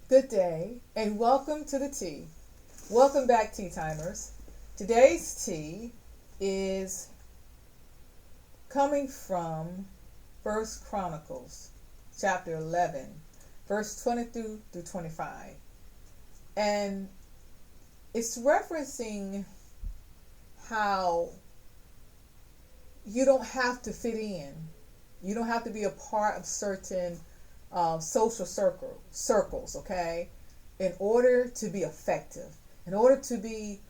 Good day and welcome to the tea. Welcome back, tea timers. Today's tea is coming from First Chronicles chapter 11, verse 22 through 25. And it's referencing how you don't have to fit in. You don't have to be a part of certain social circles, okay, in order to be effective, in order to be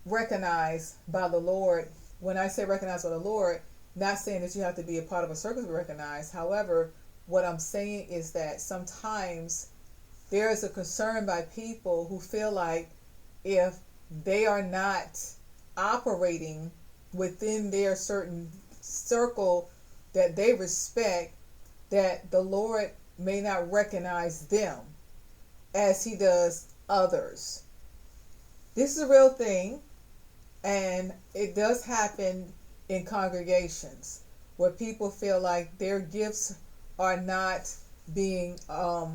recognized by the Lord. When I say recognized by the Lord, not saying that you have to be a part of a circle to be recognized. However, what I'm saying is that sometimes there is a concern by people who feel like if they are not operating within their certain circle that they respect, that the Lord may not recognize them as he does others. This is a real thing, and it does happen in congregations where people feel like their gifts are not being not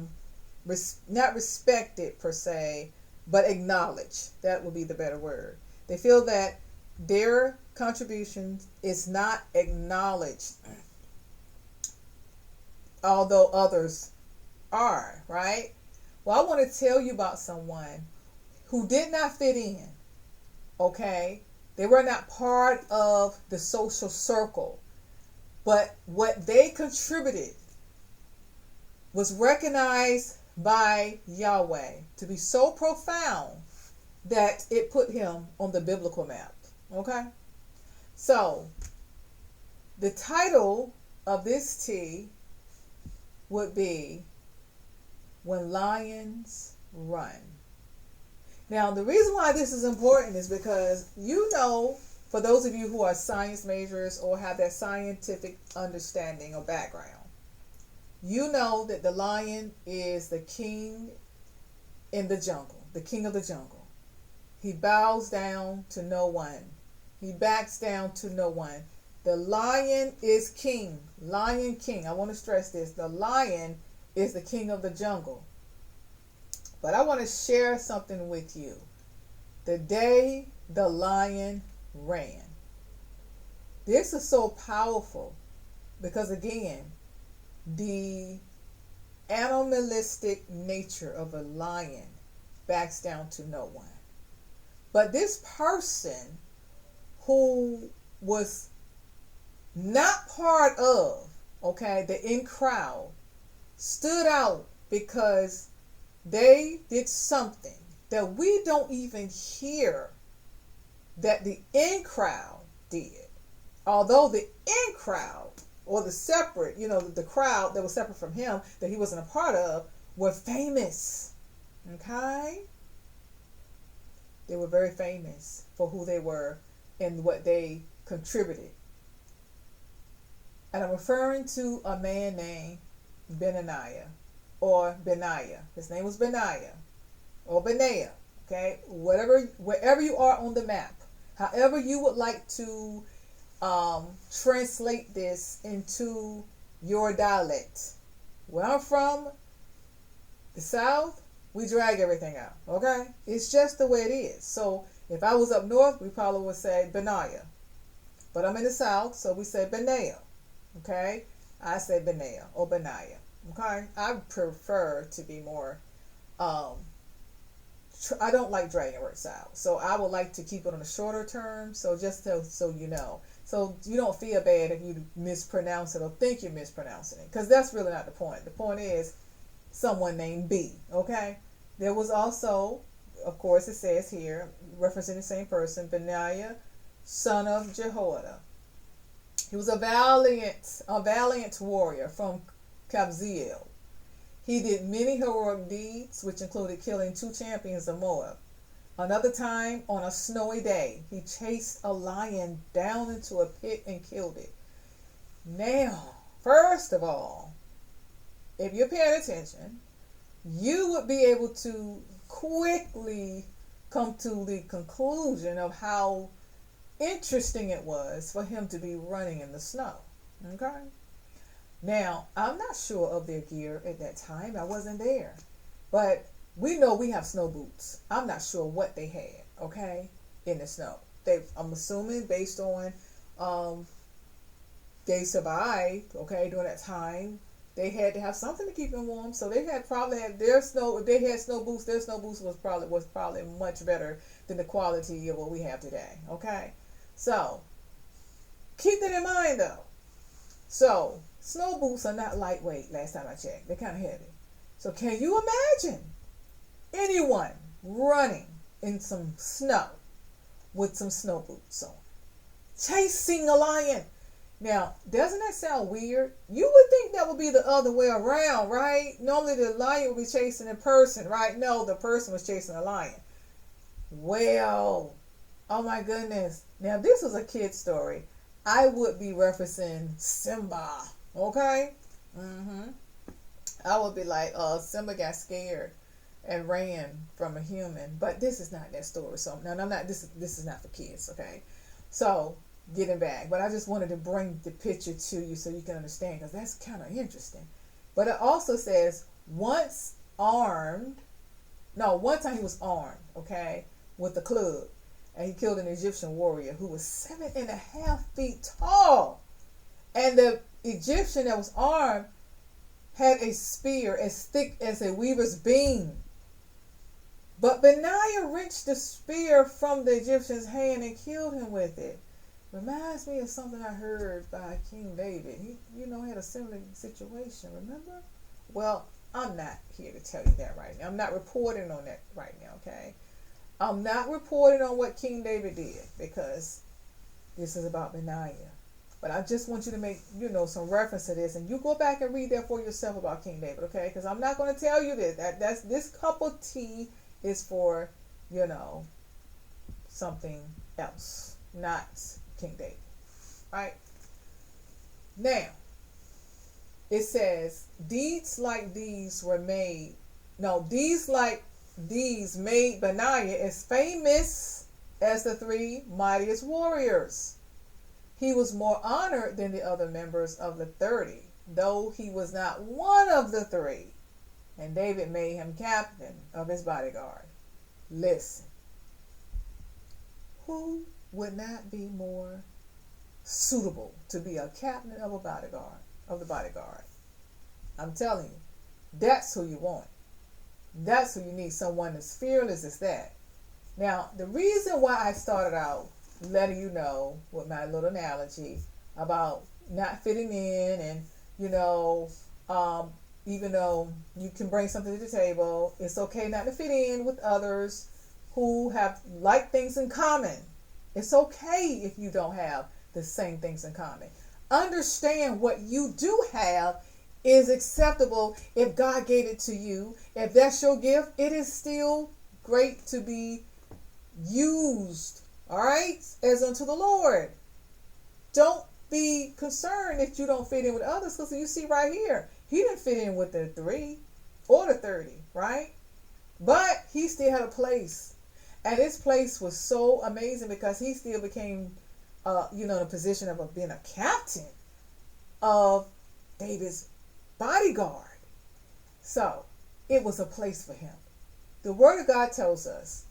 respected per se, but acknowledged. That would be the better word. They feel that their contribution is not acknowledged, although others are, right? Well, I want to tell you about someone who did not fit in, okay? They were not part of the social circle, but what they contributed was recognized by Yahweh to be so profound that it put him on the biblical map, okay? So, the title of this tea would be When Lions Run. Now, the reason why this is important is because for those of you who are science majors or have that scientific understanding or background, you know that the lion is the king in the jungle, the king of the jungle. He bows down to no one. He backs down to no one. The lion is king. Lion king. I want to stress this. The lion is the king of the jungle. But I want to share something with you. The day the lion ran. This is so powerful because, again, the animalistic nature of a lion backs down to no one. But this person who was not part of, okay, the in crowd stood out because they did something that we don't even hear that the in crowd did. Although the in crowd, or the separate, the crowd that was separate from him, that he wasn't a part of, were famous. Okay? They were very famous for who they were and what they contributed. And I'm referring to a man named Benaniah, or Benaiah. His name was Benaiah, or Benaiah. Okay? Wherever you are on the map, however you would like to translate this into your dialect. Where I'm from, the South, we drag everything out, okay? It's just the way it is. So if I was up north, we probably would say Benaiah. But I'm in the South, so we say Benaiah, okay? I say Benaiah or Benaiah, okay? I prefer to be more, I don't like dragging words out. So I would like to keep it on a shorter term, so just so you know. So you don't feel bad if you mispronounce it or think you're mispronouncing it, because that's really not the point. The point is someone named B, okay? There was also, of course it says here, referencing the same person, Benaiah, son of Jehoiada. He was a valiant warrior from Kabzeel. He did many heroic deeds, which included killing 2 champions of Moab. Another time, on a snowy day, he chased a lion down into a pit and killed it. Now, first of all, if you're paying attention, you would be able to quickly come to the conclusion of how interesting it was for him to be running in the snow. Okay? Now, I'm not sure of their gear at that time. I wasn't there. But we know we have snow boots. I'm not sure what they had, okay, in the snow. I'm assuming based on um, they survived, okay, during that time. They had to have something to keep them warm, so they had probably had their snow. If they had snow boots, their snow boots was probably much better than the quality of what we have today. Okay, so keep that in mind though. So snow boots are not lightweight. Last time I checked, they're kind of heavy. So can you imagine anyone running in some snow with some snow boots on, chasing a lion? Now, doesn't that sound weird? You would think that would be the other way around, right? Normally the lion would be chasing a person, right? No, the person was chasing a lion. Well, oh my goodness. Now, this was a kid's story. I would be referencing Simba, okay? I would be like, Simba got scared and ran from a human. But this is not that story. So, no, I'm not, this is not for kids, okay? So, getting back, but I just wanted to bring the picture to you so you can understand, because that's kind of interesting. But it also says one time he was armed, okay, with a club, and he killed an Egyptian warrior who was 7.5 feet tall, and the Egyptian that was armed had a spear as thick as a weaver's beam. But Benaiah wrenched the spear from the Egyptian's hand and killed him with it. Reminds me of something I heard by King David. He, had a similar situation, remember? Well, I'm not here to tell you that right now. I'm not reporting on that right now, okay? I'm not reporting on what King David did, because this is about Benaiah. But I just want you to make, some reference to this, and you go back and read that for yourself about King David, okay? Because I'm not going to tell you this. That's this cup of tea is for, something else, not King David. Right? Now, it says, deeds like these made Benaiah as famous as the 3 mightiest warriors. He was more honored than the other members of the 30, though he was not one of the 3. And David made him captain of his bodyguard. Listen, who would not be more suitable to be a captain of the bodyguard? I'm telling you, that's who you want. That's who you need, someone as fearless as that. Now, the reason why I started out letting you know with my little analogy about not fitting in, and even though you can bring something to the table, it's okay not to fit in with others who have like things in common. It's okay if you don't have the same things in common. Understand what you do have is acceptable if God gave it to you. If that's your gift, it is still great to be used, all right, as unto the Lord. Don't be concerned if you don't fit in with others, because you see right here, he didn't fit in with the 3 or the 30, right? But he still had a place. And his place was so amazing because he still became, in a position of being a captain of David's bodyguard. So it was a place for him. The Word of God tells us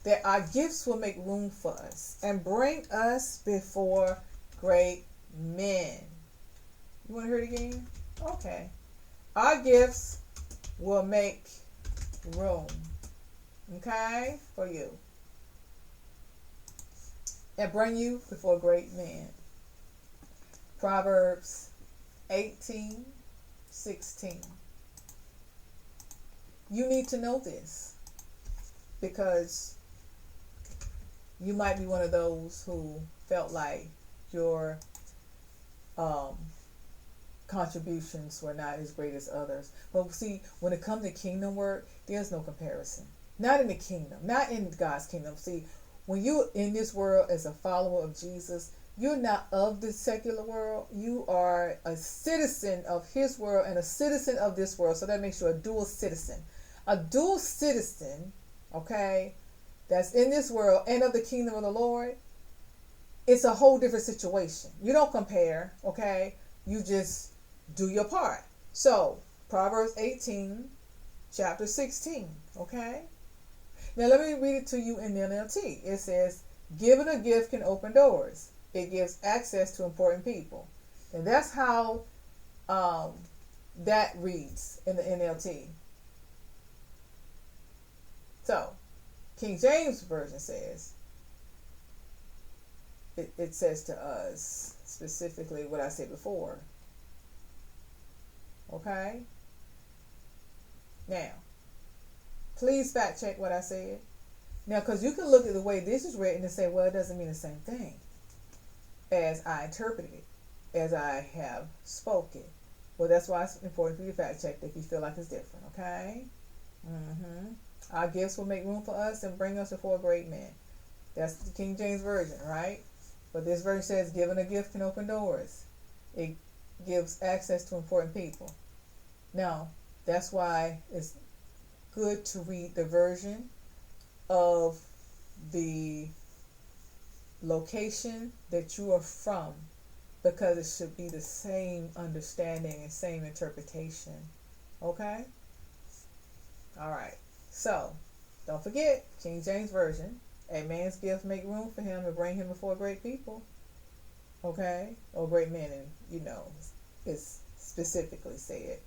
that our gifts will make room for us and bring us before great men. You want to hear it again? Okay. Our gifts will make room, okay, for you, and bring you before great men. Proverbs 18:16. You need to know this, because you might be one of those who felt like your contributions were not as great as others. But see, when it comes to kingdom work, there's no comparison. Not in the kingdom, not in God's kingdom. See, when you're in this world as a follower of Jesus, you're not of the secular world. You are a citizen of his world and a citizen of this world. So that makes you a dual citizen. A dual citizen, okay, that's in this world and of the kingdom of the Lord, it's a whole different situation. You don't compare, okay? You just do your part. So, Proverbs 18, chapter 16, okay? Now, let me read it to you in the NLT. It says, giving a gift can open doors. It gives access to important people. And that's how that reads in the NLT. So, King James Version says, it says to us specifically what I said before. Okay? Now, please fact check what I said. Now, because you can look at the way this is written and say, well, it doesn't mean the same thing as I interpreted it, as I have spoken. Well, that's why it's important for you to fact check if you feel like it's different, okay? Our gifts will make room for us and bring us before great men. That's the King James Version, right? But this version says, giving a gift can open doors. It gives access to important people. Now, that's why it's good to read the version of the location that you are from, because it should be the same understanding and same interpretation. Okay? All right. So, don't forget, King James Version, a man's gift make room for him and bring him before great people. Okay? Or great men, and it's specifically said.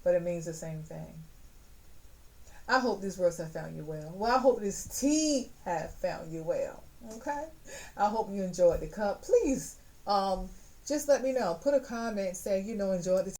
But it means the same thing. I hope these words have found you well. Well, I hope this tea have found you well. Okay? I hope you enjoyed the cup. Please, just let me know. Put a comment, say, enjoyed the